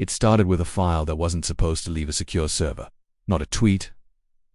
It started with a file that wasn't supposed to leave a secure server. Not a tweet,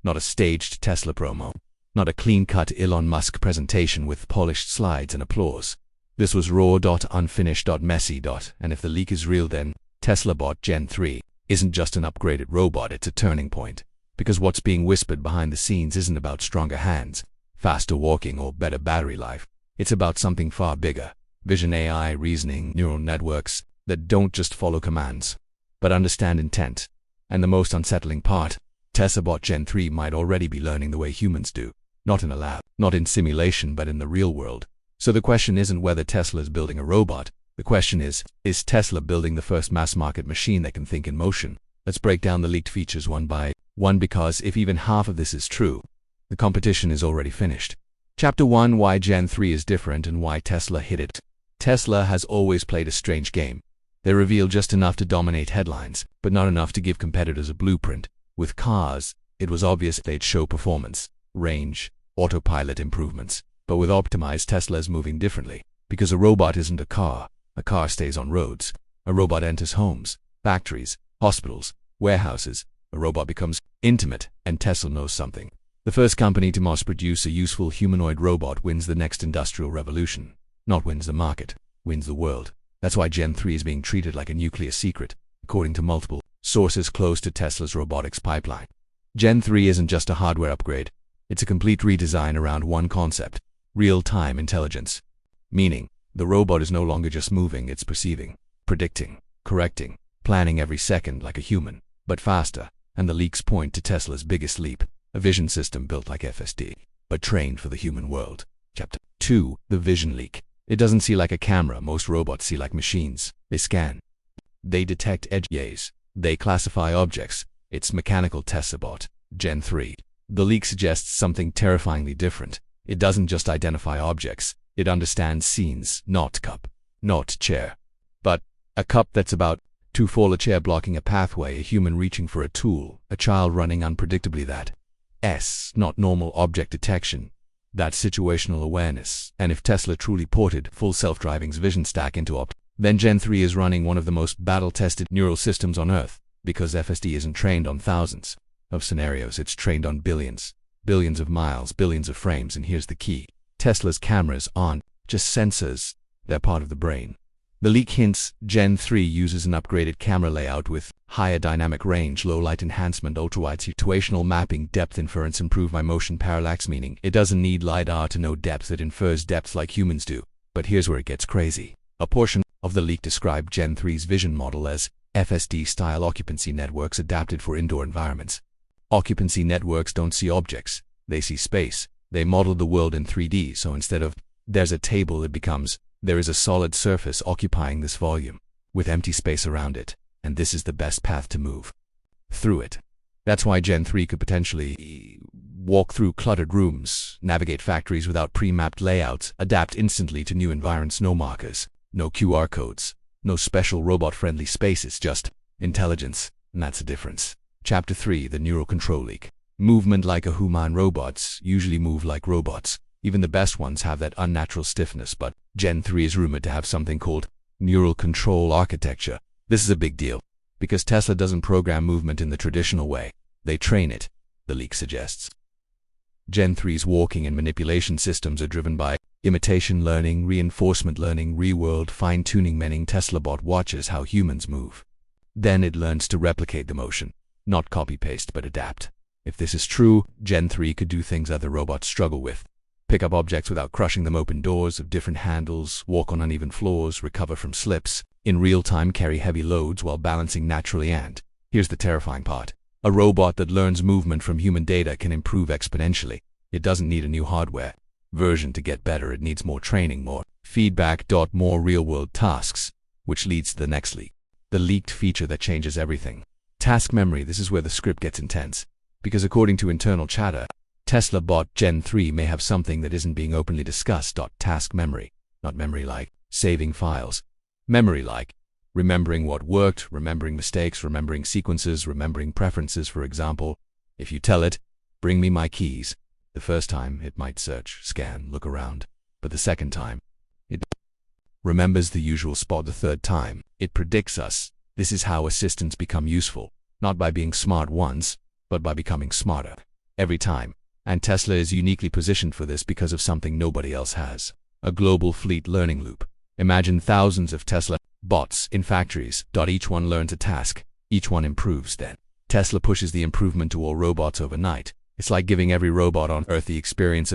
not a staged Tesla promo, not a clean-cut Elon Musk presentation with polished slides and applause. This was raw, unfinished, messy, and if the leak is real, then Tesla Bot Gen 3 isn't just an upgraded robot, it's a turning point. Because what's being whispered behind the scenes isn't about stronger hands, faster walking, or better battery life. It's about something far bigger. Vision AI, reasoning, neural networks that don't just follow commands, but understand intent. And the most unsettling part, Tesla Bot Gen 3 might already be learning the way humans do. Not in a lab, not in simulation, but in the real world. So the question isn't whether Tesla is building a robot. The question is Tesla building the first mass-market machine that can think in motion? Let's break down the leaked features one by one, because if even half of this is true, the competition is already finished. Chapter 1: Why Gen 3 is different and why Tesla hit it. Tesla has always played a strange game. They reveal just enough to dominate headlines, but not enough to give competitors a blueprint. With cars, it was obvious they'd show performance, range, autopilot improvements. But with optimized Tesla is moving differently. Because a robot isn't a car stays on roads. A robot enters homes, factories, hospitals, warehouses. A robot becomes intimate, and Tesla knows something. The first company to mass produce a useful humanoid robot wins the next industrial revolution. Not wins the market, wins the world. That's why Gen 3 is being treated like a nuclear secret, according to multiple sources close to Tesla's robotics pipeline. Gen 3 isn't just a hardware upgrade. It's a complete redesign around one concept: real-time intelligence. Meaning, the robot is no longer just moving, it's perceiving, predicting, correcting, planning every second like a human, but faster. And the leaks point to Tesla's biggest leap, a vision system built like FSD, but trained for the human world. Chapter 2: The Vision Leak. It doesn't see like a camera. Most robots see like machines. They scan. They detect edges. They classify objects. It's mechanical. Tesla Bot Gen 3. The leak suggests something terrifyingly different. It doesn't just identify objects. It understands scenes. Not cup, not chair, but a cup that's about to fall, a chair blocking a pathway, a human reaching for a tool, a child running unpredictably. That's not normal object detection. That's situational awareness. And if Tesla truly ported full self-driving's vision stack into then Gen 3 is running one of the most battle-tested neural systems on Earth. Because FSD isn't trained on thousands of scenarios, it's trained on billions of miles, billions of frames. And here's the key: Tesla's cameras aren't just sensors, they're part of the brain. The leak hints Gen 3 uses an upgraded camera layout with higher dynamic range, low light enhancement, ultra-wide situational mapping, depth inference, improved by motion parallax, meaning it doesn't need LiDAR to know depth, it infers depth like humans do. But here's where it gets crazy. A portion of the leak described Gen 3's vision model as FSD-style occupancy networks adapted for indoor environments. Occupancy networks don't see objects, they see space. They modeled the world in 3D, so instead of there's a table, it becomes there is a solid surface occupying this volume, with empty space around it, and this is the best path to move through it. That's why Gen 3 could potentially walk through cluttered rooms, navigate factories without pre-mapped layouts, adapt instantly to new environments. No markers, no QR codes, no special robot-friendly spaces, just intelligence, and that's the difference. Chapter 3: The Neural Control Leak. Movement like a human. Robots usually move like robots. Even the best ones have that unnatural stiffness, but Gen 3 is rumored to have something called neural control architecture. This is a big deal, because Tesla doesn't program movement in the traditional way. They train it, the leak suggests. Gen 3's walking and manipulation systems are driven by imitation learning, reinforcement learning, real-world fine-tuning, meaning Tesla Bot watches how humans move. Then it learns to replicate the motion, not copy-paste but adapt. If this is true, Gen 3 could do things other robots struggle with. Pick up objects without crushing them, open doors of different handles, walk on uneven floors, recover from slips, in real time carry heavy loads while balancing naturally. And here's the terrifying part: a robot that learns movement from human data can improve exponentially. It doesn't need a new hardware version to get better, it needs more training, more feedback, more real-world tasks, which leads to the next leak. The leaked feature that changes everything. Task memory. This is where the script gets intense. Because according to internal chatter, Tesla Bot Gen 3 may have something that isn't being openly discussed. Task memory. Not memory like saving files. Memory like remembering what worked, remembering mistakes, remembering sequences, remembering preferences. For example, if you tell it, bring me my keys, the first time it might search, scan, look around. But the second time, it remembers the usual spot. The third time, it predicts us. This is how assistants become useful, not by being smart once, but by becoming smarter every time. And Tesla is uniquely positioned for this because of something nobody else has: a global fleet learning loop. Imagine thousands of Tesla bots in factories. Each one learns a task, each one improves. Then Tesla pushes the improvement to all robots overnight. It's like giving every robot on Earth the experience of